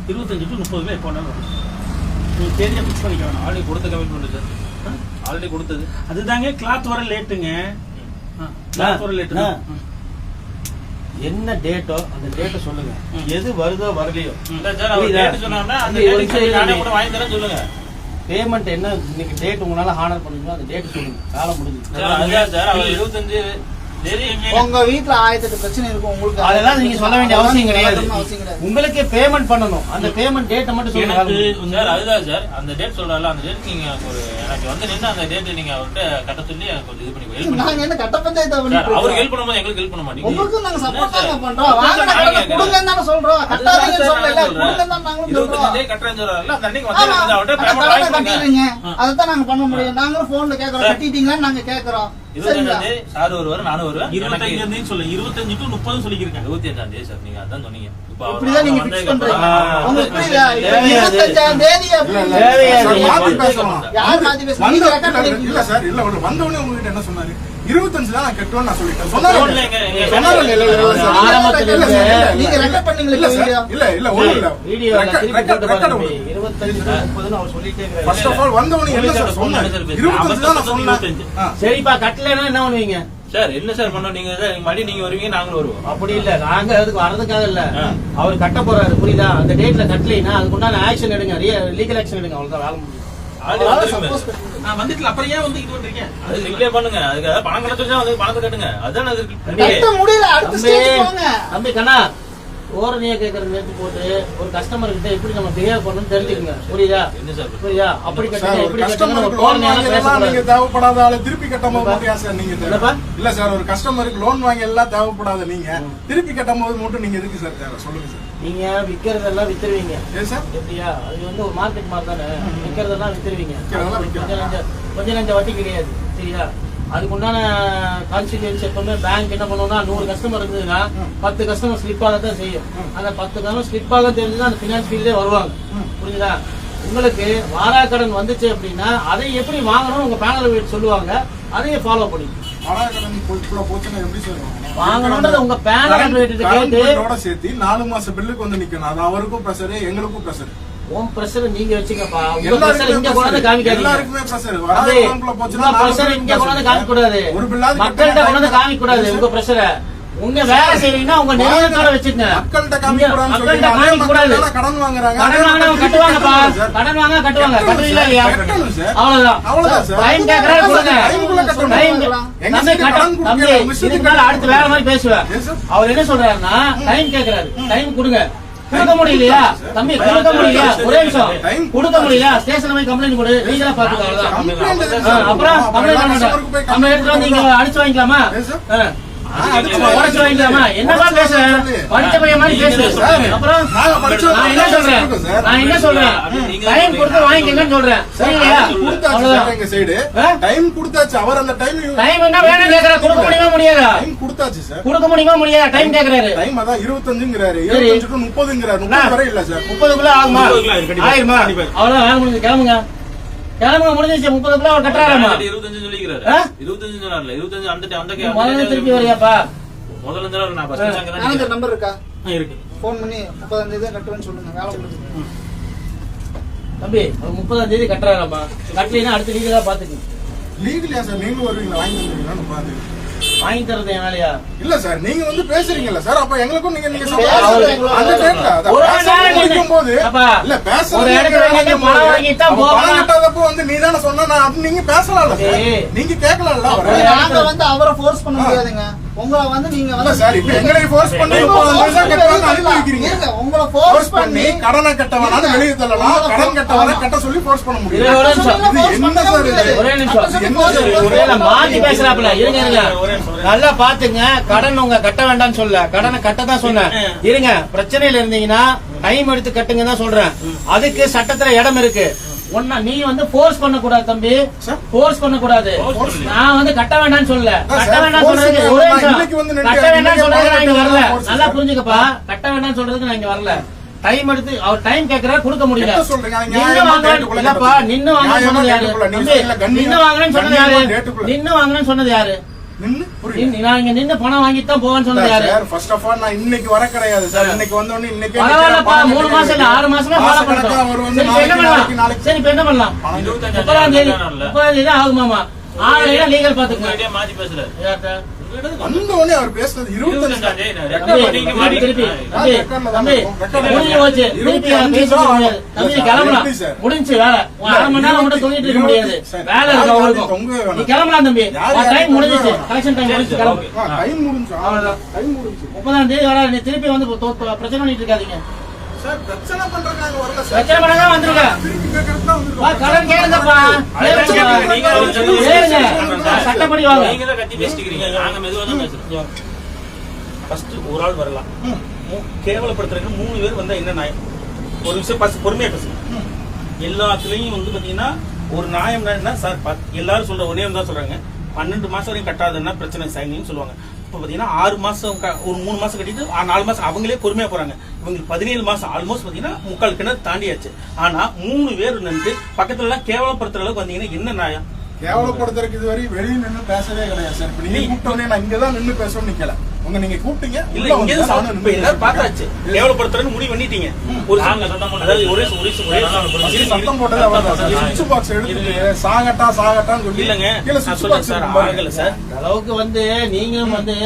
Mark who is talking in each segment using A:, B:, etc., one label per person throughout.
A: 25 to 30 எப்போ வேணாலும் நீங்க தேதியை ஃபிக்ஸ் பண்ணிக்க வேணாம்.
B: ஆல்ரெடி கொடுத்த கமிட்மெண்ட் சார், ஆல்ரெடி கொடுத்தது.
A: அதுதாங்க கிளாத் வர லேட்டுங்க. கிளாத் வர லேட்டு.
C: என்ன டேட்டோ அந்த டேட்டை சொல்லுங்க. எது வருதோ வரலையோ
B: சார் அவர் டேட் சொன்னாங்கன்னா அந்த டேட் நானே கூட வாங்கி தரேன் சொல்லுங்க.
C: பேமெண்ட் என்ன இன்னைக்கு டேட் உங்களால ஹானர் பண்ணுவீங்களோ அந்த டேட் சொல்லுங்க. காலம் முடிஞ்சு
B: சார் அதான் சார் அவர் 25
D: உங்க வீட்டுல 1008 பிரச்சனை இருக்கும். உங்களுக்கு
C: அதெல்லாம் நீங்க சொல்ல வேண்டிய அவசியம் கிடையாது. உங்களுக்கு பேமெண்ட் பண்ணணும். அந்த பேமெண்ட் டேட்டை மட்டும் சொல்லுங்க
B: சார். அதுதான் சார் அந்த டேட் சொல்றால அந்த டேட் நீங்க ஒரு எனக்கு வந்து நின்று அந்த டேட் நீங்க அவர்கிட்ட கட்ட சொல்லி எனக்கு கொஞ்சம் இது பண்ணி
D: நாங்க என்ன கட்ட பஞ்சாயத்து பண்ணிட்டு
B: அவருக்கு ஹெல்ப் பண்ணும்போது எங்களுக்கு ஹெல்ப் பண்ண மாட்டீங்க.
D: உங்களுக்கு நாங்க சப்போர்ட் தாங்க பண்றோம். வாங்க கொடுங்கன்னு தான சொல்றோம். கட்டாதீங்கன்னு சொல்லல. கொடுங்கன்னு தான் நாங்களும் சொல்றோம்.
B: 25 கட்டறேன்னு சொல்றாருல அந்த அன்னைக்கு வந்து அவர்கிட்ட பேமெண்ட் வாங்கி
D: கட்டிடுங்க. அத தான் நாங்க பண்ண முடியும். நாங்களும் போன்ல கேக்குறோம் கட்டிட்டீங்களான்னு நாங்க கேக்குறோம்.
B: 25 சார் வருவாரு நானும் வருவேன்.
A: 25 சொல்ல 25 to 30 சொல்லிக்கிறேன்.
B: 25 சார் நீங்க அதான் சொன்னீங்க. இப்போ
D: இப்படிதான் நீங்க ஃபிக்ஸ் பண்றீங்க. உங்களுக்கு புரியுதா? 25 தேதி
E: மாத்தி பேசலாம்.
D: யார் மாத்தி பேசுறீங்க? நீங்க ரெக்கார்ட் பண்ணிருக்கீங்க.
E: இல்ல சார் இல்ல வந்த உடனே உங்ககிட்ட என்ன சொன்னாரு? 25 தான் நான் கட்டுவேன்னு நான் சொல்லிட்டேன். சொன்னாரு
D: நீங்க ரெக்கார்ட் பண்ணீங்களா
E: இல்ல ஒண்ணும் இல்ல
C: வீடியோல திருப்பி போட்டு பாருங்க. 25 to 30 அவர் சொல்லிட்டே இருக்காரு.
E: ஃபர்ஸ்ட் ஆஃப் ஆல் வந்த உடனே என்ன சார் சொன்னாரு? 25 தான் நான் சொன்னேன்.
C: சரிப்பா கட்டலைன்னா என்ன பண்ணுவீங்க
B: சார்? என்ன சார் பண்ணோம்? நீங்க மறுபடியும் நீங்க வருவீங்க நாங்களும் வருவோம்.
C: அப்படி இல்ல நாங்க அதுக்கு வரதுக்காக இல்ல. அவர் கட்ட போறாரு புரியுதா? அந்த டேட்ல கட்டலைன்னா அதுக்கு உண்டான ஆக்ஷன் எடுங்க. லீகல் ஆக்ஷன் எடுங்க. அவ்வளவுதான் வேலை முடியும்.
A: நான் வந்துட்டு அப்புறம் ஏன் வந்து இது பண்றீங்க?
B: அது ரிப்ளை பண்ணுங்க. அதுக்கு பணம் கிடைச்சா வந்து பணத்தை கட்டுங்க. அதான் அது
D: கட்ட முடியல. அடுத்த ஸ்டேஜ் போங்க.
C: தம்பி கண்ணா ஓரணியா கேக்குறது நேத்து போட்டு ஒரு கஸ்டமர் கிட்ட எப்படி நம்ம பிஹேவ் பண்ணணும் தெரிஞ்சுக்கங்க. புரியுதா?
B: என்ன சார்
C: புரியுதா? அப்படி கட்டுங்க எப்படி
E: கஸ்டமருக்கு
C: கட்டணும்
E: லோன் வாங்கி எல்லாம் நீங்க தேவைப்படாத ஆளு திருப்பி கட்டும்போது மட்டும் ஏன் சார் நீங்க தேவை? இல்ல சார் ஒரு கஸ்டமருக்கு லோன் வாங்கி எல்லாம் தேவைப்படாத நீங்க திருப்பி கட்டும்போது மட்டும் நீங்க எதுக்கு சார் தேவை சொல்லுங்க சார்.
C: நீங்க விக்கிறதெல்லாம் வித்துருவீங்க.
E: ஏன் சார்?
C: எப்படியா? அது வந்து ஒரு மார்க்கெட் மாதிரி தானே. விக்கிறதெல்லாம் வித்துருவீங்க.
E: விக்கிறதெல்லாம்
C: கொஞ்சம் நஞ்ச வட்டி கிடையாது. சரியா? அதுக்கு உண்டான கான்சிக்வன்ஸ் எப்பவுமே பேங்க் என்ன பண்ணுவோம்னா 100 கஸ்டமர் இருந்ததுன்னா 10 கஸ்டமர் ஸ்லிப் ஆக தான் செய்யும். அந்த 10 கஸ்டமர் ஸ்லிப் ஆக தெரிஞ்சுதான் அந்த பினான்ஸ் ஃபீல்டே வருவாங்க. புரியுதா? உங்களுக்கு வாராக்கடன் வந்துச்சு அப்படின்னா அதை எப்படி வாங்கணும் உங்க பேனல் சொல்லுவாங்க. அதையும் ஃபாலோ பண்ணி வாங்கணும்ன்றது உங்க பேனல்
E: கேட்டு சேர்த்து 4 மாச பில்லுக்கு வந்து நிக்கணும். அது அவருக்கும் பிரஷர் எங்களுக்கும் பிரஷர்.
C: உன் பிரஷர் நீங்க வச்சுக்கப்பா. உங்க பிரஷர் இங்க கொண்டாந்து காமிக்காதீங்க.
E: எல்லாருக்குமே பிரஷர்.
C: உங்க பிரஷர் இங்க கொண்டாந்து காமிக்க கூடாது. மக்கள்கிட்ட கொண்டாந்து காமிக்க கூடாது உங்க பிரஷரை. உங்க வேலை செய்வீங்கன்னா உங்க நிறுவனத்தோட வச்சுக்கங்க.
E: மக்கள்கிட்ட காமிக்க கூடாது. கடன் வாங்குறாங்க.
C: கடன் வாங்கினா கட்டுவாங்கப்பா. கடன் வாங்க கட்டுவாங்க. கட்டுவீங்களா இல்லையா? அவ்வளவுதான். டைம் கேக்குறாரு கொடுங்க. தம்பி இதுக்கு மேல அடுத்து வேற மாதிரி பேசுவேன். அவர் என்ன சொல்றாருன்னா டைம் கேக்குறாரு. டைம் கொடுங்க. கொடுக்க முடியலையா தம்பி? கொடுக்க முடியலையா? ஒரே நிமிஷம். கொடுக்க முடியலையா? ஸ்டேஷன்ல போய் கம்ப்ளைண்ட் கொடு. நீங்களா பாத்துக்கோங்க. அப்புறம் கம்ப்ளைண்ட் பண்ண நம்ம எடுத்துட்டு வந்து நீங்க அடிச்சு வாங்கிக்கலாமா? உடச்சு வாங்கிக்கலாமா? என்னப்பா பேச படிச்ச பையன் மாதிரி பேசு. அப்புறம் நான் என்ன சொல்றேன் டைம் கொடுத்து வாங்கிக்கங்கன்னு சொல்றேன். சரிங்களா?
E: டைம் கொடுத்தாச்சு. அவர் அந்த டைம்
C: என்ன வேணும் கேக்குறா. கொடுக்க முடியுமா முடியாதா?
E: டைம் கொடுத்தாச்சு சார்.
C: கொடுக்க முடியுமா முடியாதா? டைம் கேக்குறாரு.
E: டைம் அதான் 25ங்கிறாரு. 25 to 30ங்கிறாரு. 30 வரை இல்ல சார்.
C: 30க்குள்ள ஆகுமா? ஆயிருமா? அவ்வளவுதான் வேலை முடிஞ்சு. கிளம்புங்க கிளம்புங்க. முடிஞ்சிச்சு. 30க்குள்ள அவர் கட்டுறாராமா?
B: 25 சொல்லிக்கிறாரு. 25 சொன்னார்ல. 25 அந்த
C: முதல்ல திருப்பி வரியாப்பா?
B: முதல்ல இருந்தாலும் நான் ஃபர்ஸ்ட் அங்க தான்
D: அந்த நம்பர் இருக்கா?
A: இருக்கு.
D: ஃபோன் பண்ணி 30ஆம் தேதி கட்டுறேன்னு சொல்லுங்க. வேலை முடிஞ்சு.
C: தம்பி அவர் 30ஆம் தேதி கட்டுறாராமா? கட்டலைன்னா அடுத்த லீகலா பாத்துக்கங்க.
E: லீகலியா சார்? நீங்களும் வருவீங்களா? வாங்கி தந்துருவீங்களா? பாத்து
C: வாங்கி தரது என் வேலையா?
E: இல்ல சார் நீங்க வந்து பேசுறீங்கல்ல சார். அப்ப எங்களுக்கும் நீங்க
C: ஒரு இடத்துல பணம் வாங்கிட்டா
E: போகலாம். வந்து நீ தானே சொன்னா நீங்க பேசலாம்ல சார். நீங்க கேட்கலாம்ல.
D: நாங்க வந்து அவரை ஃபோர்ஸ் பண்ண முடியாதுங்க. உங்களை வந்து நீங்க வந்து
E: சார் இப்ப எங்களை ஃபோர்ஸ் பண்ணி அனுப்பிக்கிறீங்க.
D: உங்களை ஃபோர்ஸ் பண்ணி
E: கடனை கட்டவனால வெளியே தள்ளலாம். கடன் கட்டவன கட்ட சொல்லி ஃபோர்ஸ் பண்ண முடியும்.
C: என்ன சார் இது? ஒரே நிமிஷம். மாத்தி பேசுறாப்ல. இருங்க நல்லா பாத்துங்க. கடன் உங்க கட்ட வேண்டாம்னு சொல்ல. கடனை கட்ட தான் சொன்னேன். இருங்க பிரச்சனையில இருந்தீங்கன்னா டைம் எடுத்து கட்டுங்க தான் சொல்றேன். அதுக்கு சட்டத்துல இடம் இருக்கு. நீ வந்து போர்ஸ் பண்ண கூடாது தம்பி. போர்ஸ் பண்ண கூடாது. நான் வந்து கட்ட வேண்டாம்னு சொல்ல. கட்ட வேண்டாம் சொல்றதுக்கு ஒரே நிமிஷம். கட்ட வேண்டாம் சொல்றதுக்கு நான் இங்க வரல. நல்லா புரிஞ்சுக்கப்பா. கட்ட வேண்டாம் சொல்றதுக்கு நான் இங்க வரல. டைம் எடுத்து அவர் டைம் கேக்குறா கொடுக்க முடியல. நின்னு வாங்குறேன்னு சொன்னது யாரு? நின்னு வாங்குறேன்னு சொன்னது யாரு?
E: நின்னு புரியல.
C: நான் இங்க நின்னு பணம் வாங்கிட்டு தான் போவேன்னு சொன்னது யாரு?
E: சார் ஃபர்ஸ்ட் ஆஃப் ஆல் நான் இன்னைக்கு வர கிடையாது சார். இன்னைக்கு வந்த உடனே இன்னைக்கே
C: பரவாயில்லப்பா, 3 மாசம் இல்ல 6 மாசமே ஃபாலோ பண்ணிட்டோம்.
E: அவர் வந்து
C: சரி, இப்ப என்ன பண்ணலாம்? சரி, இப்ப என்ன பண்ணலாம்? 30ஆம் தேதி ஆகுமாமா. ஆகலைன்னா லீகல் பாத்துக்கோங்க.
B: உங்ககிட்டயே மாத்தி பேசுறாரு.
C: யார்ட்ட?
E: வந்த உடனே அவர் பேசுனது 25
C: முடிஞ்சு வேலை 1/2 மணி நேரம் மட்டும் தூங்கிட்டு இருக்க முடியாது. வேலை இருக்கு அவருக்கும். நீ கிளம்பலாம் தம்பி. டைம் முடிஞ்சிச்சு. கலெக்ஷன் டைம் முடிஞ்சு கிளம்பு.
E: டைம் முடிஞ்சு. அவ்வளவுதான். டைம் முடிஞ்சு.
C: 30ஆம் தேதி வர நீ திருப்பி வந்து பிரச்சனை பண்ணிட்டு இருக்காதீங்க.
E: சார் பிரச்சனை பண்றதுக்காக வரல சார்.
C: பிரச்சனை பண்ணதான் வந்திருக்க.
E: திருப்பி கேட்கறதுக்கு தான் வந்திருக்கோம்.
C: கடன் கேளுங்கப்பா. சட்டப்படி வாங்க.
B: நீங்க தான் கத்தி பேசிட்டு இருக்கீங்க. நாங்க மெதுவா தான் பேசுறோம்.
A: ஃபர்ஸ்ட் ஒரு ஆள் வரலாம். கேவலப்படுத்துறதுக்கு 3 பேர் வந்தா என்ன நியாயம்? ஒரு விஷயம் பொறுமையா பேசுங்க. எல்லாத்துலயும் வந்து பாத்தீங்கன்னா ஒரு நியாயம் என்ன சார்? எல்லாரும் சொல்ற ஒரே தான் சொல்றாங்க, 12 மாசம் வரையும் கட்டாதுன்னா பிரச்சனை சாயங்கும் சொல்லுவாங்க. இப்ப பாத்தீங்கன்னா 6 மாசம் ஒரு 3 மாசம் கட்டிட்டு 4 மாசம் அவங்களே பொறுமையா போறாங்க. இவங்களுக்கு 17 மாசம் ஆல்மோஸ்ட் பாத்தீங்கன்னா 3/4 கிணறு தாண்டியாச்சு. ஆனா 3 பேர் நின்று பக்கத்துல எல்லாம் கேவலப்படுத்துற அளவுக்கு வந்தீங்கன்னா என்ன நியாயம்?
E: கேவலப்படுத்துறதுக்கு இதுவரை வெளியே நின்னு பேசவே கிடையாது சார். இப்ப நீங்க கூப்பிட்டோன்னே நான் இங்கதான் நின்னு பேசணும்னு நிக்கல. நீங்க கூப்பிட்டீங்க
A: இல்ல இங்க இப்ப எல்லாரும் பார்த்தாச்சு. கேவலப்படுத்துறதுன்னு முடிவு பண்ணிட்டீங்க. ஒரு
B: நாங்க சத்தம் போட்டது.
A: அதாவது ஒரே
E: சத்தம் போட்டது அவர்தான் சார். சுவிட்ச் பாக்ஸ் எடுத்துட்டு சாகட்டான்னு சொல்லி
A: இல்லங்க
E: கீழ
A: நான்
E: சுவிட்ச்
A: சொல்றேன்
E: பாக்ஸ்
A: சார், ஆகல சார்.
C: அளவுக்கு வந்து நீங்களும் வந்து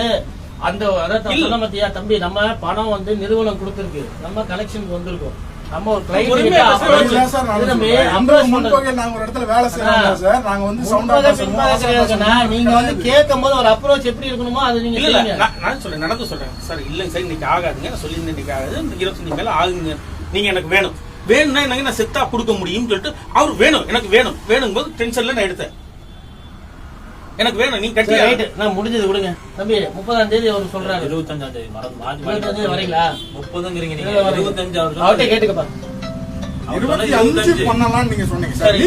C: அந்த அதான் சொன்ன மத்தியா தம்பி, நம்ம பணம் வந்து நிறுவனம் கொடுத்திருக்கு, நம்ம கலெக்ஷனுக்கு வந்திருக்கோம். நம்ம ஒரு
A: பொறுமையா
C: கிளைண்ட்
E: இல்ல சார், நான் முன்பகையில் நாங்க ஒரு இடத்துல வேலை செய்யறோம் சார். நாங்க வந்து
C: நீங்க வந்து கேட்கும் போது ஒரு அப்ரோச் எப்படி இருக்கணுமோ அது நீங்க
A: இல்ல
C: செய்யுங்க.
A: நான் சொல்றேன், நடந்து சொல்றேன் சார். இல்லங்க சார், இன்னைக்கு ஆகாதுங்க. நான் சொல்லியிருந்தேன் இன்னைக்கு ஆகாது, 25 மேல ஆகுங்க. நீங்க எனக்கு வேணும்னா எனக்கு நான் செத்தா கொடுக்க முடியும்னு சொல்லிட்டு அவர் எனக்கு வேணும் போது டென்ஷன்ல நான் எடுத்தேன். எனக்கு வேணும், நீங்க கட்டி
C: ரைட், நான் முடிஞ்சது விடுங்க தம்பி. 30ஆம் தேதி அவர் சொல்றாரு.
B: 25ஆம் தேதி மறந்து
C: 25ஆம் தேதி வரீங்களா?
B: 30ங்கிறீங்க நீங்க. 25 அவர்
C: அவர்கிட்ட கேட்டுக்கப்பா.
E: 25 பண்ணலாம்னு நீங்க சொன்னீங்க சார்.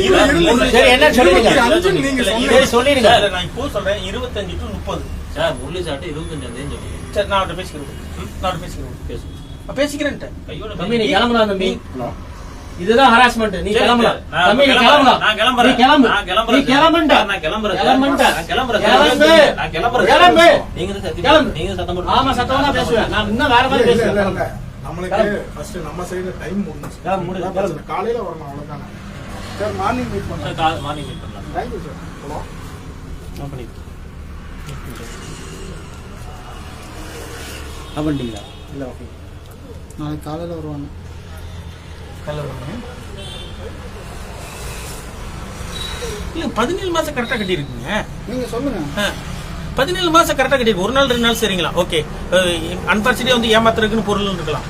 C: சரி, என்ன சொல்லுங்க.
E: 25 நீங்க சொன்னீங்க.
C: சரி சொல்லிடுங்க.
A: சார், நான் இப்போ சொல்றேன் 25 to 30.
B: சார் முரளி சார்ட்ட 25ஆம் தேதி சொல்லுங்க.
A: சரி, நான் அவர்கிட்ட பேசிக்கிறேன்.
B: பேசுங்க.
A: பேசிக்கிறேன்ட்டு
B: கையோட
C: தம்பி நீ கிளம்பலாம் தம்பி. இதுதான் ஹராஸ்மெண்ட். நீ கிளம்பலாம் தம்பி, நீ கிளம்பலாம்.
B: நான் கிளம்புறேன்.
C: நீ கிளம்பு.
B: நான் கிளம்புறேன்.
C: நீ கிளம்புடா.
B: நான் கிளம்புறேன்.
C: கிளம்புடா.
B: நான் கிளம்புறேன்.
C: கிளம்பு.
B: நான் கிளம்புறேன்.
C: கிளம்பு.
B: நீங்க தான் கத்தி
C: கிளம்பு.
B: நீங்க சத்தம் போட்டு.
C: ஆமா, சத்தமா தான் பேசுவேன். நான் இன்னும் வேற மாதிரி
E: இல்ல,
C: பேசுவேன்.
E: இல்ல. நம்மளுக்கு ஃபர்ஸ்ட் நம்ம சைடுல டைம் முடிஞ்சுச்சு. காலையில வரணும் அவ்வளவுதானே சார். மார்னிங் மீட் பண்ணலாம்.
B: மார்னிங் மீட் பண்ணலாம்.
E: Thank you sir. ஹலோ
A: பண்ணிட்டீங்களா?
E: இல்ல ஓகே. நாளைக்கு காலையில வருவாங்க.
A: இல்ல 17 மாசம் கரெக்டா கட்டி இருக்குங்க.
E: நீங்க சொல்லுங்க.
A: 17 மாசம் கரெக்டா கட்டி, ஒரு நாள் 2 நாள் சரிங்களா? ஓகே, அன்பார்ச்சுனேட்லி வந்து ஏமாத்துறதுக்குன்னு பொருள் இருக்கலாம்.